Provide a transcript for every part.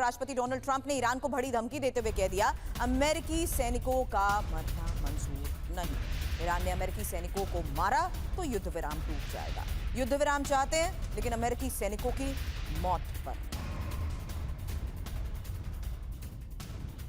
राष्ट्रपति Donald Trump ने Iran को बड़ी धमकी देते हुए कह दिया, अमेरिकी सैनिकों का मरना मंजूर नहीं। ईरान ने अमेरिकी सैनिकों को मारा तो युद्ध विराम टूट जाएगा। युद्ध विराम चाहते हैं लेकिन अमेरिकी सैनिकों की मौत पर।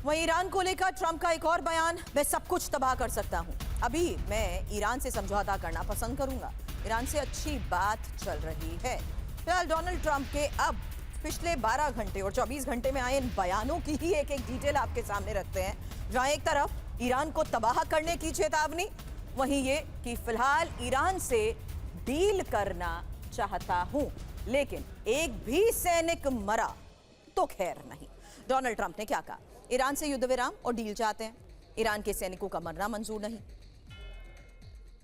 वहीं ईरान को लेकर ट्रंप का एक और बयान, मैं सब कुछ तबाह कर सकता हूं। अभी मैं ईरान से समझौता करना पसंद करूंगा। ईरान से अच्छी बात चल रही है। फिलहाल डोनाल्ड ट्रंप के अब पिछले 12 घंटे और 24 घंटे में आए इन बयानों की ही एक डिटेल आपके सामने रखते हैं, जहां एक तरफ ईरान को तबाह करने की चेतावनी, वहीं ये कि फिलहाल ईरान से डील करना चाहता हूं लेकिन एक भी सैनिक मरा तो खैर नहीं। डोनाल्ड ट्रंप ने क्या कहा? ईरान से युद्ध विराम और डील चाहते हैं, ईरान के सैनिकों का मरना मंजूर नहीं।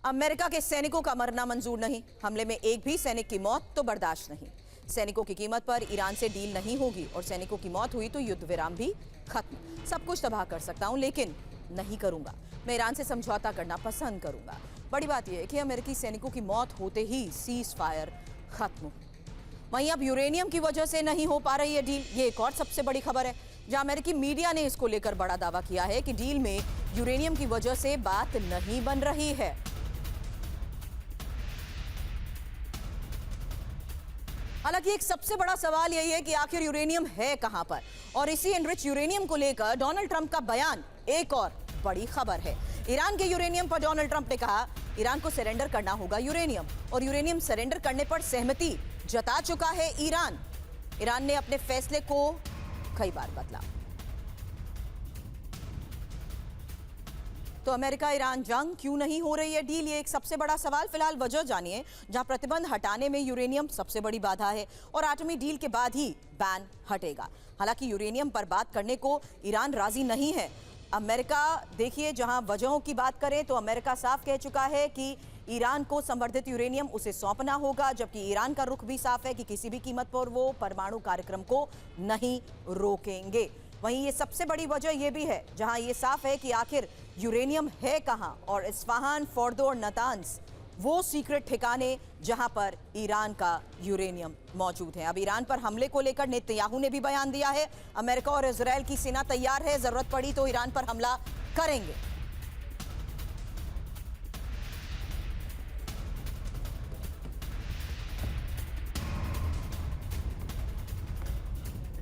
अमेरिका के सैनिकों का मरना मंजूर नहीं, हमले में एक भी सैनिक की मौत तो बर्दाश्त नहीं। सैनिकों की कीमत पर ईरान से डील नहीं होगी और सैनिकों की मौत हुई तो युद्ध विराम भी खत्म। सब कुछ तबाह कर सकता हूं लेकिन नहीं करूंगा। मैं ईरान से समझौता करना पसंद करूंगा। बड़ी बात यह है कि अमेरिकी सैनिकों की मौत होते ही सीज फायर खत्म। वहीं अब यूरेनियम की वजह से नहीं हो पा रही है डील, ये एक और सबसे बड़ी खबर है, जहां अमेरिकी मीडिया ने इसको लेकर बड़ा दावा किया है कि डील में यूरेनियम की वजह से बात नहीं बन रही है। हालांकि एक सबसे बड़ा सवाल यही है कि आखिर यूरेनियम है कहां पर, और इसी एनरिच यूरेनियम को लेकर डोनाल्ड ट्रंप का बयान एक और बड़ी खबर है। ईरान के यूरेनियम पर डोनाल्ड ट्रंप ने कहा, ईरान को सरेंडर करना होगा यूरेनियम, और यूरेनियम सरेंडर करने पर सहमति जता चुका है ईरान। ईरान ने अपने फैसले को कई बार बदला। तो अमेरिका ईरान जंग क्यों नहीं हो रही है डील, ये एक सबसे बड़ा सवाल। फिलहाल वजह जानिए, जहां प्रतिबंध हटाने में यूरेनियम सबसे बड़ी बाधा है और एटमी डील के बाद ही बैन हटेगा। हालांकि यूरेनियम पर बात करने को ईरान राजी नहीं है। अमेरिका देखिए, जहां वजहों की बात करें तो अमेरिका साफ कह चुका है कि ईरान को संवर्धित यूरेनियम उसे सौंपना होगा, जबकि ईरान का रुख भी साफ है कि किसी भी कीमत पर वो परमाणु कार्यक्रम को नहीं रोकेंगे। वहीं ये सबसे बड़ी वजह यह भी है, जहां ये साफ है कि आखिर यूरेनियम है कहां, और इस्फहान, फोर्दो और नतांज वो सीक्रेट ठिकाने जहां पर ईरान का यूरेनियम मौजूद है। अब ईरान पर हमले को लेकर नेतन्याहू ने भी बयान दिया है, अमेरिका और इजरायल की सेना तैयार है, जरूरत पड़ी तो ईरान पर हमला करेंगे।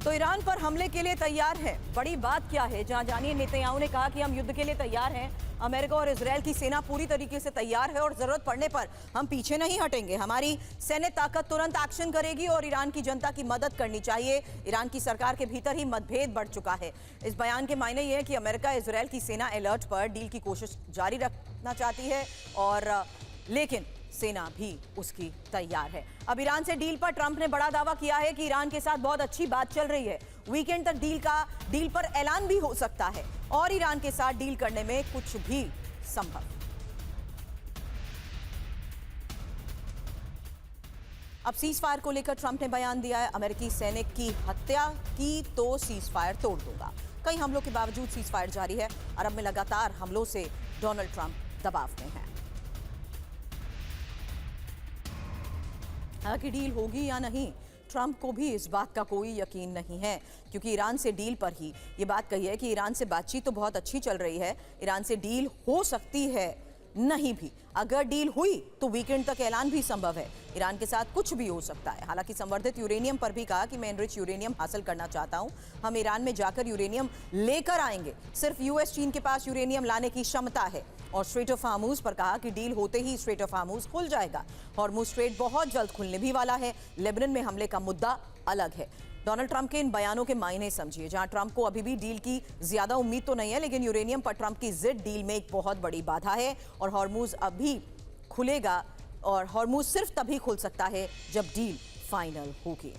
तो ईरान पर हमले के लिए तैयार है। बड़ी बात क्या है, जहां जानिए नेतन्याहू ने कहा कि हम युद्ध के लिए तैयार हैं, अमेरिका और इजरायल की सेना पूरी तरीके से तैयार है और जरूरत पड़ने पर हम पीछे नहीं हटेंगे। हमारी सैन्य ताकत तुरंत एक्शन करेगी और ईरान की जनता की मदद करनी चाहिए। ईरान की सरकार के भीतर ही मतभेद बढ़ चुका है। इस बयान के मायने ये है कि अमेरिका इजरायल की सेना अलर्ट पर डील की कोशिश जारी रखना चाहती है, और लेकिन सेना भी उसकी तैयार है। अब ईरान से डील पर ट्रंप ने बड़ा दावा किया है कि ईरान के साथ बहुत अच्छी बात चल रही है, वीकेंड तक डील पर ऐलान भी हो सकता है और ईरान के साथ डील करने में कुछ भी संभव। अब सीज फायर को लेकर ट्रंप ने बयान दिया है, अमेरिकी सैनिक की हत्या की तो सीज फायर तोड़ दूंगा। कई हमलों के बावजूद सीज फायर जारी है। अरब में लगातार हमलों से डोनाल्ड ट्रंप दबाव में है। हालांकि डील होगी या नहीं, ट्रंप को भी इस बात का कोई यकीन नहीं है, क्योंकि ईरान से डील पर ही ये बात कही है कि ईरान से बातचीत तो बहुत अच्छी चल रही है, ईरान से डील हो सकती है, नहीं भी। अगर डील हुई तो वीकेंड तक ऐलान भी संभव है, ईरान के साथ कुछ भी हो सकता है। हालांकि संवर्धित यूरेनियम पर भी कहा कि मैं एनरिच यूरेनियम हासिल करना चाहता हूं, हम ईरान में जाकर यूरेनियम लेकर आएंगे, सिर्फ यूएस चीन के पास यूरेनियम लाने की क्षमता है। और स्ट्रेट ऑफ हार्मूज पर कहा कि डील होते ही स्ट्रेट ऑफ हार्मूज खुल जाएगा। हार्मूज स्ट्रेट बहुत जल्द खुलने भी वाला है। लेबनान में हमले का मुद्दा अलग है। डोनाल्ड ट्रंप के इन बयानों के मायने समझिए, जहां ट्रंप को अभी भी डील की ज्यादा उम्मीद तो नहीं है, लेकिन यूरेनियम पर ट्रंप की जिद डील में एक बहुत बड़ी बाधा है, और हार्मूज अभी खुलेगा, और हार्मूज सिर्फ तभी खुल सकता है जब डील फाइनल होगी।